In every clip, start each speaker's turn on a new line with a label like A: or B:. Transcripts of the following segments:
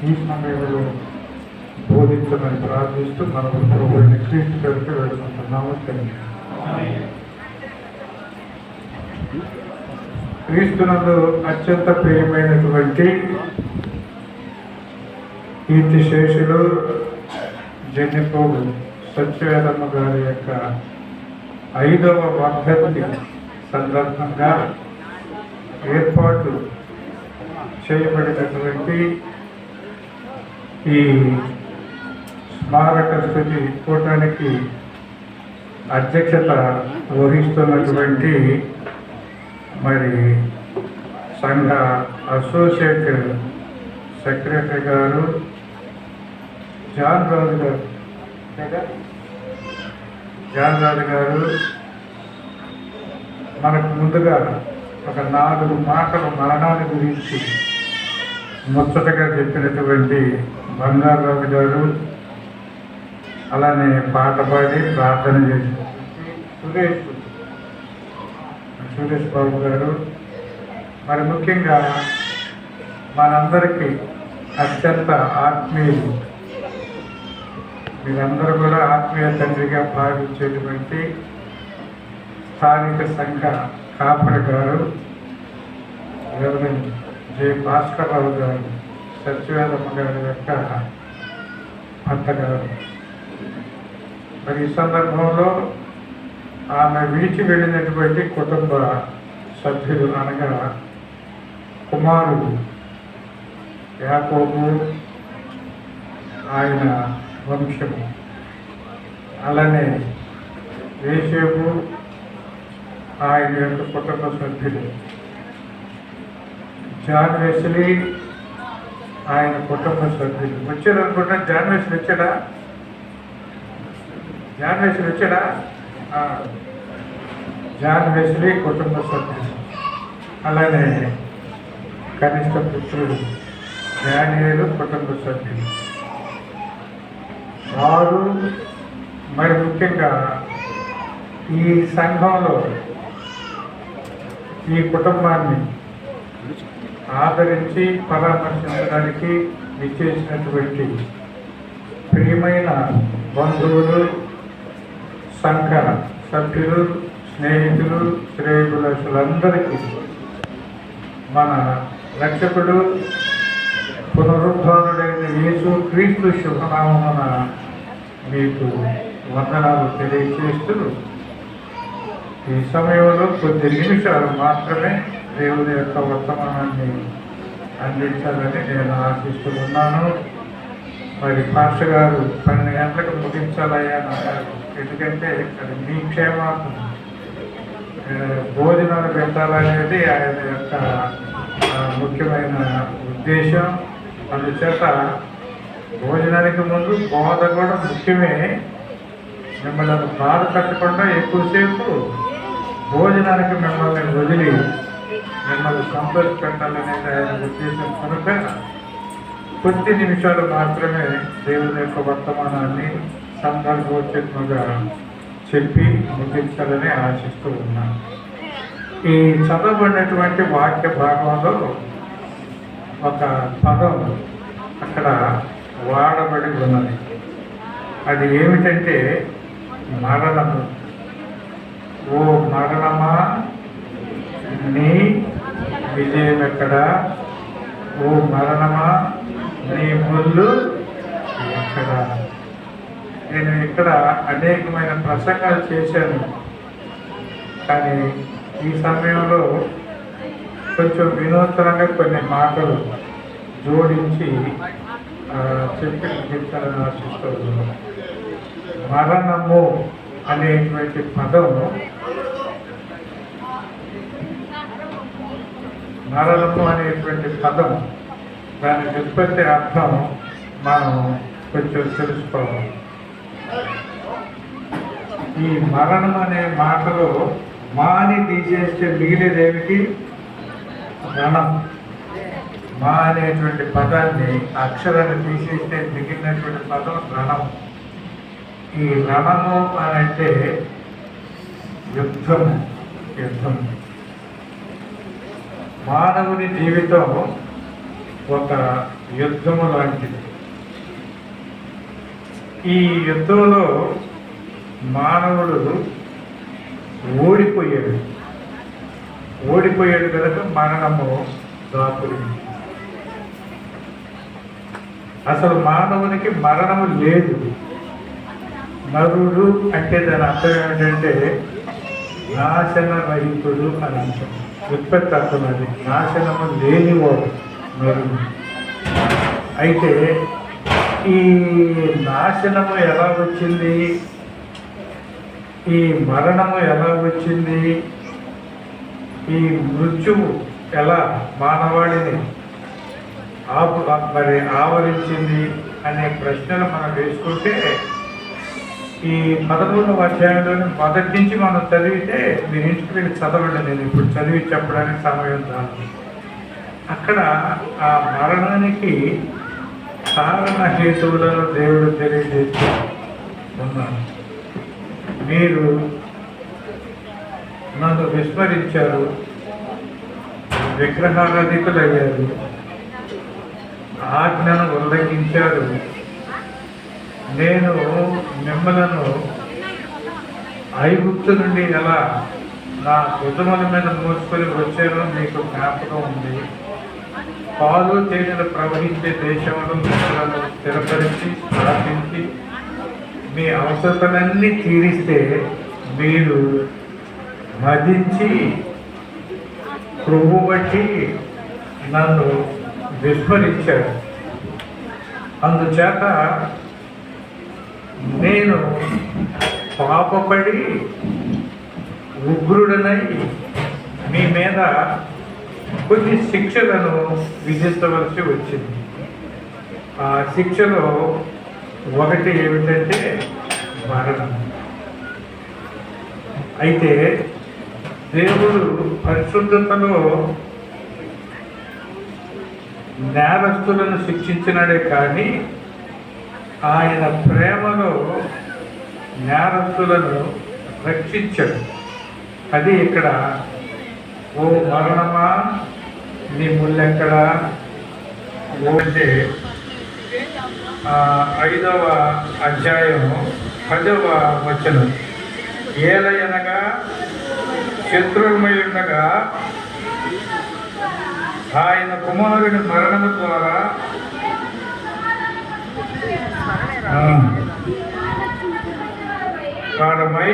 A: ఈ సమయంలో బోధించమని ప్రార్థిస్తూ మనకు ప్రభువైన క్రీస్తు పేరుతో వేడుకుంటున్నాము. క్రీస్తునందు అత్యంత ప్రియమైనటువంటి కీర్తిశేషులు జన్యపోగు సత్యవేదమ్మ గారి యొక్క 5వ వర్ధంతి సందర్భంగా ఏర్పాటు చేయబడినటువంటి ఈ స్మారక స్థుతి కూటానికి అధ్యక్షత వహిస్తున్నటువంటి మరి సంఘ అసోసియేట్ సెక్రటరీ గారు జాన్ రాజు గారు మనకు ముందుగా ఒక 4 మాటలు మరణాన్ని గురించి ముచ్చటగా చెప్పినటువంటి బంగారాజు గారు, అలానే పాట పాడి ప్రార్థన చేసినటువంటి సురేష్ బాబు గారు, మరి ముఖ్యంగా మనందరికీ అత్యంత ఆత్మీయులు, మీరందరూ కూడా ఆత్మీయ తండ్రిగా భావించేటువంటి స్థానిక సంఘ కాపరి గారు రెవరెండ్ జె భాస్కర్ రావు గారు, సత్యవేదమ్మ గారి యొక్క భర్త గారు. మరి ఈ సందర్భంలో ఆమె విడిచి వెళ్ళినటువంటి కుటుంబ సభ్యులు అనగా కుమారుడు యాకోబు, ఆయన వంశము, అలానే యేసేపు ఆయన యొక్క కుటుంబ సభ్యులు, జాన్ వెస్లీ ఆయన కుటుంబ సభ్యులు వచ్చారు అనుకుంటా. జాన్ వెస్లీ వచ్చాడా? జాన్ వెస్లీ కుటుంబ సభ్యులు, అలానే కనిష్ట పుత్రుడు డానియేలు కుటుంబ సభ్యులు వారు. మరి ముఖ్యంగా ఈ సంఘంలో ఈ కుటుంబాన్ని ఆదరించి పరామర్శించడానికి విచ్చేసినటువంటి ప్రియమైన బంధువులు, సంఘ సభ్యులు, స్నేహితులు, శ్రేయభిలాషులందరికీ మన రక్షకుడు పునరుద్ధానుడైన యేసు క్రీస్తు శుభనామమున మీకు వందనాలు తెలియజేస్తూ ఈ సమయంలో కొద్ది నిమిషాలు మాత్రమే దేవుని యొక్క వర్తమానాన్ని అందించాలని నేను ఆశిస్తూ ఉన్నాను. మరి పాస్టర్ గారు 12 గంటలకు ముగించాలయ్యా అన్నారు. ఎందుకంటే అది మీ క్షేమార్థం భోజనాలు పెట్టాలనేది ఆయన యొక్క ముఖ్యమైన ఉద్దేశం. అందుచేత భోజనానికి ముందు బోధ కూడా ముఖ్యమే. మిమ్మల్ని బాధ పెట్టకుండా ఎక్కువసేపు భోజనానికి మిమ్మల్ని వదిలి మిమ్మల్ని సంతోష పెట్టాలనేది ఆయన ఉద్దేశం కనుక కొద్ది నిమిషాలు మాత్రమే దేవుని యొక్క వర్తమానాన్ని సందర్భోచితంగా చెప్పి ముగించాలని ఆశిస్తూ ఉన్నాను. ఈ చదవబడినటువంటి వాక్య భాగంలో ఒక పదం అక్కడ వాడబడి ఉన్నది. అది ఏమిటంటే మరణము. ఓ మరణమా నీ విజయం ఎక్కడా? ఓ మరణమా నీ ముళ్ళు ఎక్కడా? నేను ఇక్కడ అనేకమైన ప్రసంగాలు చేశాను, కానీ ఈ సమయంలో కొంచెం వినూత్నంగా కొన్ని మాటలు జోడించి చెప్పి ముగించాలని ఆశిస్తున్నాను. మరణము అనేటువంటి పదము, దాని వ్యుత్పత్తి అర్థం మనం కొంచెం తెలుసుకోవాలి. ఈ మరణం అనే మాటలో మాని తీసేస్తే మిగిలేదేమిటి? రణం. మా అనేటువంటి పదాన్ని అక్షరాన్ని తీసేస్తే మిగిలినటువంటి పదం రణం. ఈ రణము అని అంటే యుద్ధం. మానవుని జీవితం ఒక యుద్ధము లాంటిది. ఈ యుద్ధంలో మానవుడు ఓడిపోయాడు కనుక మరణము దాపురింది. అసలు మానవునికి మరణము లేదు. నరుడు అంటే దాని అర్థం ఏమిటంటే నాశన రహితుడు అని అర్థం. ఉత్పత్తి అర్థం అది, నాశనము లేనివాడు నరుడు. అయితే ఈ నాశనము ఎలా వచ్చింది, ఈ మరణము ఎలా వచ్చింది, ఈ మృత్యువు ఎలా మానవాళిని మరి ఆవరించింది అనే ప్రశ్నలు మనం వేసుకుంటే ఈ 13వ అధ్యాయంలోని మొదటి నుంచి మనం చదివితే మీరు ఇంటికి వెళ్ళి చదవండి. నేను ఇప్పుడు చదివి చెప్పడానికి సమయం చాలు. అక్కడ ఆ మరణానికి కారణ హేతువులను దేవుడు తెలియజేస్తూ ఉన్నాడు. మీరు నన్ను విస్మరించారు, విగ్రహారాధికులయ్యారు, ఆజ్ఞను ఉల్లంఘించారు. నేను మిమ్మలను ఐగుప్తు నుండి ఎలా నా భుజముల మీద మోసుకొని వచ్చానో మీకు జ్ఞాపకం ఉంది. పాలు తేనెలు ప్రవహించే దేశంలో మిమ్మలను స్థిరపరిచి స్థాపించి మీ అవసరాలన్నీ తీరిస్తే మీరు మదించి క్రొవ్వు బట్టి నన్ను విస్మరించారు. అందుచేత నేను పాపపడి ఉగ్రుడనై మీ మీద కొన్ని శిక్షలను విధించవలసి వచ్చింది. ఆ శిక్షలో ఒకటి ఏమిటంటే మరణం. అయితే దేవుడు పరిశుద్ధతలో నేరస్తులను శిక్షించినాడే కానీ ఆయన ప్రేమలో నేరస్తులను రక్షించాడు. అది ఇక్కడ ఓ మరణమా నీ ముళ్ళెక్కడా అంటే 5వ అధ్యాయం 10వ వచనం. ఏలయనగా శత్రువుమై ఉండగా ఆయన కుమారుని మరణము ద్వారా కారణమై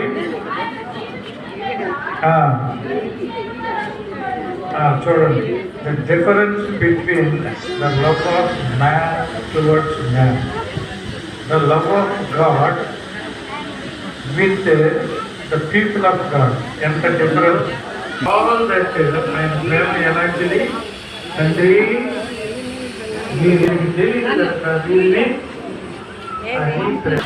A: చూడండి, the difference between the love of man towards man, the love of God with the people of God. ఎంత డిఫరెన్స్! ఆల్ దట్ ఆయన ప్రేమ ఎలాంటిది? తండ్రి మీరు తెలియదు అని ప్రేమ.